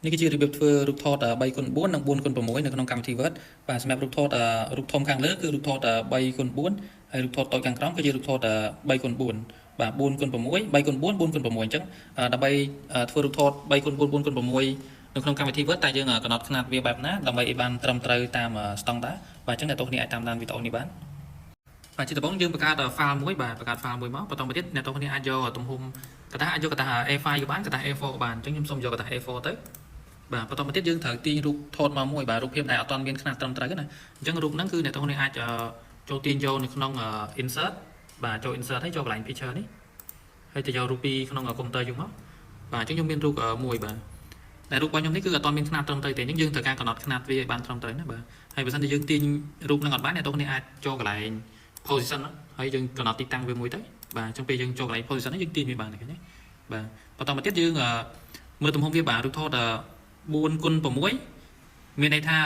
នេះគឺជារបៀបធ្វើរូបថត3x4 និង4x6នៅក្នុងកម្មវិធី Word បាទសម្រាប់រូបថតរូបធំខាងលើគឺរូបថត3x4 ហើយរូបថតតូចខាងក្រោមគឺជារូបថត3x4 បាទ 4x6 3x4 4x6 អញ្ចឹងដើម្បីធ្វើរូបថត3x4 4x6 នៅក្នុងកម្មវិធី Word តែយើងកំណត់ຂະຫນាតវាបែបណាដើម្បីឲ្យបានត្រឹមត្រូវតាមស្តង់ដារបាទអញ្ចឹងអ្នកទោសនេះអាចតាមដានវីដេអូនេះបានបាទជាដំបូងយើងបង្កើត file មួយបាទបង្កើត file មួយមកបន្តមកទៀតអ្នកទោសនេះអាចយកទំហំកតាស់អាចយកកតាស់ A5 ក៏បានកតាស់ A4 ក៏បានអញ្ចឹងខ្ញុំសូមយកកតាស់ A4 ទៅបាទបន្តមកទៀតយើងត្រូវទាញរូបថតមកមួយបាទរូបភាពដែលអត់ទាន់មានຂະຫນាតត្រឹមត្រូវណាអញ្ចឹងរូបហ្នឹងគឺអ្នកទោសនេះអាចចូលទាញយកនៅក្នុង insert បាទចូល insert ហើយចូលកន្លែង picture នេះហើយទៅយករូបពីក្នុងកុំព្យូទ័រយើងមកបាទអញ្ចឹងខ្ញុំមានរូបមួយបាទតែរូបរបស់ខ្ញុំនេះគឺអត់ទាន់មានຂະຫນាតត្រឹមត្រូវទេអញ្ចឹងយើងត្រូវការកំណត់ຂະຫນាតវាឲ្យបានត្រឹមត្រូវណាបាទហើយបើសិនជាយើងទាញរូបហ្នឹងអត់បានអ្នកទោសនេះអាចចូលកន្លែង position ហើយយើងកំណត់ទីតាំងវាមួយទៅបាទអញ្ចឹងពេលយើងចូលកន្លែង position នេះយើងទាញវាបានឃើញទេបាទបន្តមកទៀតយើងមើលទំហំវាបាទរូបថត4x6 មានន័យថា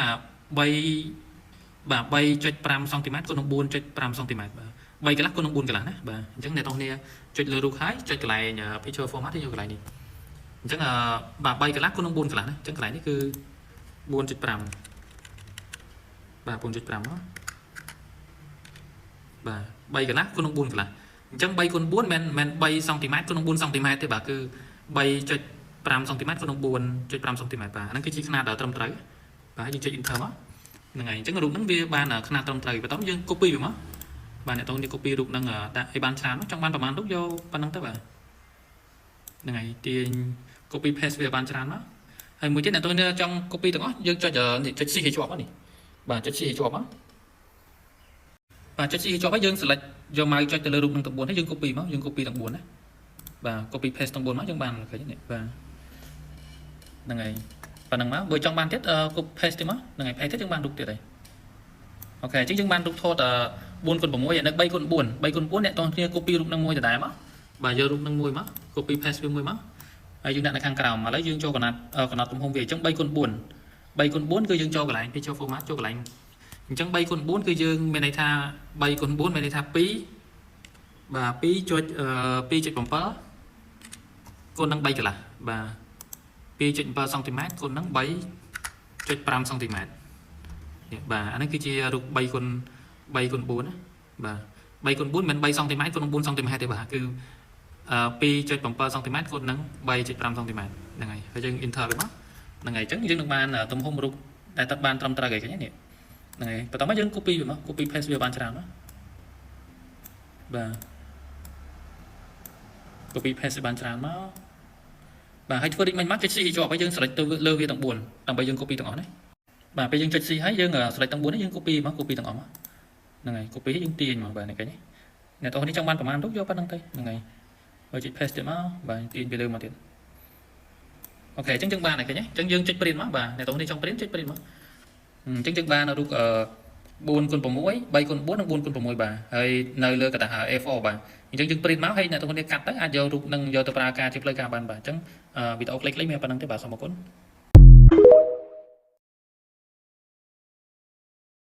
3បាទ 3.5 សង់ទីម៉ែត្រគុណនឹង 4.5 សង់ទីម៉ែត្របាទ3កន្លះគុណនឹង4កន្លះណាបាទអញ្ចឹងអ្នកទាំងគ្នាចុចលើរូបហើយចុចកន្លែង picture format ទៅយកកន្លែងនេះអញ្ចឹងបាទ3កន្លះគុណនឹង4កន្លះណាអញ្ចឹងកន្លែងនេះគឺ 4.5 បាទ 4.5 មកបាទ3កន្លះគុណនឹង4កន្លះអញ្ចឹង3x4មិន3សង់ទីម៉ែត្រគុណនឹង4សង់ទីម៉ែត្រទេបាទគឺ 3.5 សង់ទីម៉ែត្រគុណនឹង 4.5 សង់ទីម៉ែត្របាទហ្នឹងគឺជាຂະຫນាតត្រឹមត្រូវបាទយើងចុច enter មកហ្នឹងហើយអញ្ចឹងរូបហ្នឹងវាបានຂະຫນាតត្រឹមត្រូវបន្ទាប់យើង copy វាមកបាទអ្នកទាំងនេះ copy រូបហ្នឹងដាក់ឲ្យបានច្រើនចង់បានប្រហែលរូបយកប៉ុណ្្នឹងទៅបាទហ្នឹងហើយទាញ copy paste វាបានច្រើនមកហើយមួយទៀតអ្នកទាំងនេះចង់ copy ទាំងអស់យើងចុចC ឲ្យជាប់នេះបាទចុចCឲ្យជាប់មកបាទចុច C ឲ្យជាប់ហើយយើង select យក mouse ចុចទៅលើរូបនឹងទាំង4ហើយយើង copy មកយើង copy ទាំង4ណាបាទ copy paste ទាំង4មកយើងបានឃើញនេះបាទហ្នឹងហើយប៉ុណ្្នឹងមកបើចង់បានទៀត copy paste ទៀតមកហ្នឹងហើយ paste ទៀតយើងបានរូបទៀតហើយអូខេអញ្ចឹងយើងបានរូបថត4x6 ហើយនៅ 3x4 3x4 អ្នកទាំងគ្នា copy រូបនឹងមួយដដែលមកបាទយករូបនឹងមួយមក copy paste វាមួយមកហើយយើងដាក់នៅខាងក្រោមឥឡូវយើងចូលកំណត់ទំហំវាអញ្ចឹង 3x4 3x4 គឺយើងចូលកន្លែង picture format ចូលកន្លែងអញ្ចឹង 3x4 គឺយើងមានន័យថា 3x4 មានន័យថា2បាទ 2.7 គុណនឹង3កន្លះបាទ 2.7 សង់ទីម៉ែត្រគុណនឹង 3.5 សង់ទីម៉ែត្រនេះបាទអានេះគឺជារូប 3x4 ណាបាទ 3x4 មិន3សង់ទីម៉ែត្រគុណនឹង4សង់ទីម៉ែត្រទេបាទគឺ 2.7 សង់ទីម៉ែត្រគុណនឹង 3.5 សង់ទីម៉ែត្រហ្នឹងហើយហើយយើង enter វាមកហ្នឹងហើយអញ្ចឹងយើងនឹងបានទំហំរូបដែលតើបានត្រឹមត្រូវហើយឃើញទេនេះហ្នឹងហើយបន្តមកយើង copy វាមក copy paste វាបានច្រើនមកបាទ copy paste វាបានច្រើនមកបាទហើយធ្វើដូចមិនមកចុច C ជាប់ហើយយើង select ទៅលើវាទាំង4ដើម្បីយើង copy ទាំងអស់ណាបាទពេលយើងចុច C ហើយយើង select ទាំង4នេះយើង copy មក copy ទាំងអស់មកហ្នឹងហើយ copy ហើយយើងទាញមកបាទនេះឃើញទេអ្នកទាំងនេះចង់បានប្រមាណរូបយកប៉ុណ្្នឹងទៅហ្នឹងហើយហើយចុច paste ទៀតមកបាទទាញពីលើមកទៀតអូខេអញ្ចឹងយើងបានហើយឃើញទេអញ្ចឹងយើងចុច print មកបាទអ្នកទាំងនេះចង់ print ចុច print មកអញ្ចឹងយើងបានរូប4x6 3x4 និង 4x6 បាទហើយនៅលើកតាស់ A4 បាទអញ្ចឹងយើង print មកហើយអ្នកទាំងនេះកាត់ទៅអាចយករូបនឹងយកទៅប្រើការជាផ្លូវការបានបាទអញ្ចឹងវីដេអូខ្លីៗមានប៉ុណ្្នឹងទេបាទសូមអរគុណ